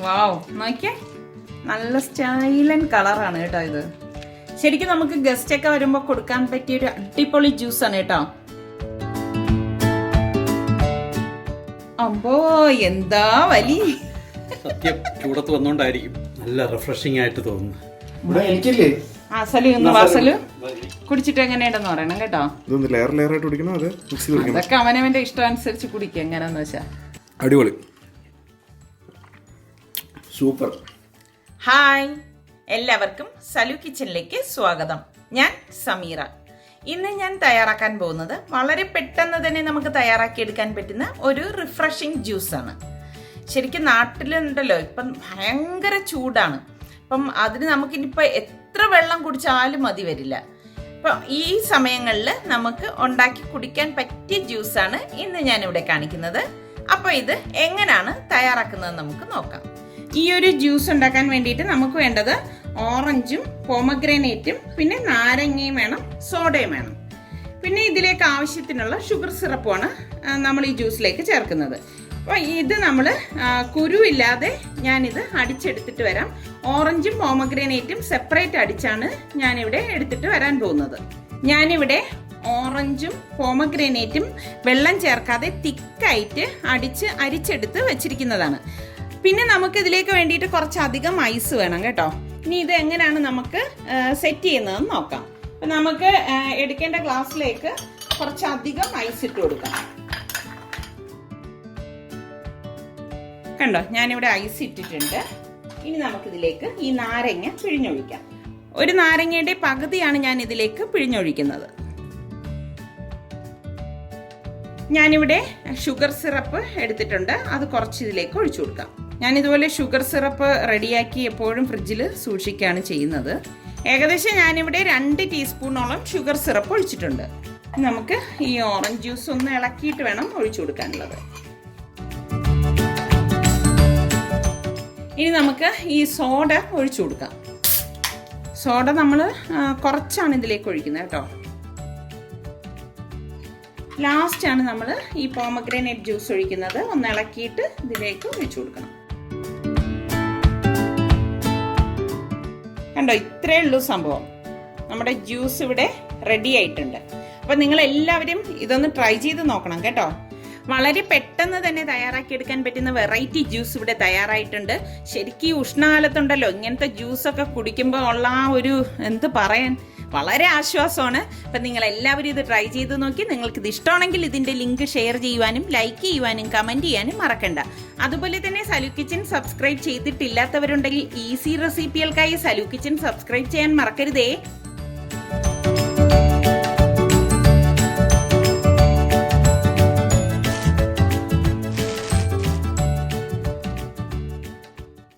വാവ്, നോക്കിയേ, നല്ല സ്റ്റൈലൻ കളറാണ് കേട്ടോ ഇത്. ശരിക്കും നമുക്ക് ഗസ്റ്റ് ഒക്കെ വരുമ്പോൾ കൊടുക്കാൻ പറ്റിയൊരു അടിപൊളി ജ്യൂസാണ് കേട്ടോ. അമ്പോ എന്താ വലി. സത്യം ചൂടത്ത് വന്നോണ്ടായിരിക്കും നല്ല റിഫ്രഷിംഗ് ആയിട്ട് തോന്നുന്നു. കുടിച്ചിട്ട് എങ്ങനെയുണ്ടെന്ന് പറയണം കേട്ടോ. അതൊക്കെ അവനവന്റെ ഇഷ്ടം അനുസരിച്ച് കുടിക്കുക എങ്ങനെയാന്ന് വെച്ചാ. അടിപൊളി, സൂപ്പർ. ഹായ്, എല്ലാവർക്കും സലു കിച്ചണിലേക്ക് സ്വാഗതം. ഞാൻ സമീറ. ഇന്ന് ഞാൻ തയ്യാറാക്കാൻ പോകുന്നത് വളരെ പെട്ടെന്ന് തന്നെ നമുക്ക് തയ്യാറാക്കിയെടുക്കാൻ പറ്റുന്ന ഒരു റിഫ്രഷിംഗ് ജ്യൂസാണ്. ശരിക്കും നാട്ടിലുണ്ടല്ലോ ഇപ്പം ഭയങ്കര ചൂടാണ്. അപ്പം അതിന് നമുക്കിനിപ്പോൾ എത്ര വെള്ളം കുടിച്ചാലും മതി വരില്ല. അപ്പം ഈ സമയങ്ങളിൽ നമുക്ക് ഉണ്ടാക്കി കുടിക്കാൻ പറ്റിയ ജ്യൂസാണ് ഇന്ന് ഞാനിവിടെ കാണിക്കുന്നത്. അപ്പോൾ ഇത് എങ്ങനെയാണ് തയ്യാറാക്കുന്നത് നമുക്ക് നോക്കാം. ഈ ഒരു ജ്യൂസ് ഉണ്ടാക്കാൻ വേണ്ടിയിട്ട് നമുക്ക് വേണ്ടത് ഓറഞ്ചും പോമഗ്രാനേറ്റും പിന്നെ നാരങ്ങയും വേണം, സോഡയും വേണം. പിന്നെ ഇതിലേക്ക് ആവശ്യത്തിനുള്ള ഷുഗർ സിറപ്പുമാണ് നമ്മൾ ഈ ജ്യൂസിലേക്ക് ചേർക്കുന്നത്. അപ്പോൾ ഇത് നമ്മൾ കുരുവില്ലാതെ ഞാനിത് അടിച്ചെടുത്തിട്ട് വരാം. ഓറഞ്ചും പോമഗ്രാനേറ്റും സെപ്പറേറ്റ് അടിച്ചാണ് ഞാനിവിടെ എടുത്തിട്ട് വരാൻ പോകുന്നത്. ഞാനിവിടെ ഓറഞ്ചും പോമഗ്രാനേറ്റും വെള്ളം ചേർക്കാതെ തിക്കായിട്ട് അരിച്ചെടുത്ത് വെച്ചിരിക്കുന്നതാണ്. പിന്നെ നമുക്ക് ഇതിലേക്ക് വേണ്ടിയിട്ട് കുറച്ചധികം ഐസ് വേണം കേട്ടോ. ഇനി ഇത് എങ്ങനെയാണ് നമുക്ക് സെറ്റ് ചെയ്യുന്നതെന്ന് നോക്കാം. അപ്പം നമുക്ക് എടുക്കേണ്ട ഗ്ലാസ്സിലേക്ക് കുറച്ചധികം ഐസ് ഇട്ട് കൊടുക്കാം. കണ്ടോ, ഞാനിവിടെ ഐസ് ഇട്ടിട്ടുണ്ട്. ഇനി നമുക്കിതിലേക്ക് ഈ നാരങ്ങ പിഴിഞ്ഞൊഴിക്കാം. ഒരു നാരങ്ങയുടെ പകുതിയാണ് ഞാൻ ഇതിലേക്ക് പിഴിഞ്ഞൊഴിക്കുന്നത്. ഞാനിവിടെ ഷുഗർ സിറപ്പ് എടുത്തിട്ടുണ്ട്, അത് കുറച്ച് ഇതിലേക്ക് ഒഴിച്ചു കൊടുക്കാം. ഞാനിതുപോലെ ഷുഗർ സിറപ്പ് റെഡിയാക്കി എപ്പോഴും ഫ്രിഡ്ജിൽ സൂക്ഷിക്കുകയാണ് ചെയ്യുന്നത്. ഏകദേശം ഞാനിവിടെ 2 ടീസ്പൂണോളം ഷുഗർ സിറപ്പ് ഒഴിച്ചിട്ടുണ്ട്. നമുക്ക് ഈ ഓറഞ്ച് ജ്യൂസ് ഒന്ന് ഇളക്കിയിട്ട് വേണം ഒഴിച്ചു കൊടുക്കാനുള്ളത്. ഇനി നമുക്ക് ഈ സോഡ ഒഴിച്ചു കൊടുക്കാം. സോഡ നമ്മൾ കുറച്ചാണ് ഇതിലേക്ക് ഒഴിക്കുന്നത് കേട്ടോ. ലാസ്റ്റാണ് നമ്മൾ ഈ പോമഗ്രാനേറ്റ് ജ്യൂസ് ഒഴിക്കുന്നത്. ഒന്ന് ഇളക്കിയിട്ട് ഇതിലേക്ക് ഒഴിച്ചു കൊടുക്കണം. കണ്ടോ, ഇത്രയേ ഉള്ളൂ സംഭവം. നമ്മുടെ ജ്യൂസ് ഇവിടെ റെഡി ആയിട്ടുണ്ട്. അപ്പം നിങ്ങൾ എല്ലാവരും ഇതൊന്ന് ട്രൈ ചെയ്ത് നോക്കണം കേട്ടോ. വളരെ പെട്ടെന്ന് തന്നെ തയ്യാറാക്കിയെടുക്കാൻ പറ്റുന്ന വെറൈറ്റി ജ്യൂസ് ഇവിടെ തയ്യാറായിട്ടുണ്ട്. ശരിക്കും ഈ ഉഷ്ണകാലത്തുണ്ടല്ലോ ഇങ്ങനത്തെ ജ്യൂസൊക്കെ കുടിക്കുമ്പോൾ ഉള്ള ആ ഒരു എന്ത് പറയാൻ, വളരെ ആശ്വാസമാണ്. അപ്പം നിങ്ങൾ എല്ലാവരും ഇത് ട്രൈ ചെയ്ത് നോക്കി. നിങ്ങൾക്കിത് ഇഷ്ടമാണെങ്കിൽ ഇതിൻ്റെ ലിങ്ക് ഷെയർ ചെയ്യുവാനും ലൈക്ക് ചെയ്യുവാനും കമൻറ്റ് ചെയ്യാനും മറക്കണ്ട. അതുപോലെ തന്നെ സലു കിച്ചൻ സബ്സ്ക്രൈബ് ചെയ്തിട്ടില്ലാത്തവരുണ്ടെങ്കിൽ ഈസി റെസിപ്പികൾക്കായി സലു കിച്ചൻ സബ്സ്ക്രൈബ് ചെയ്യാൻ മറക്കരുതേ.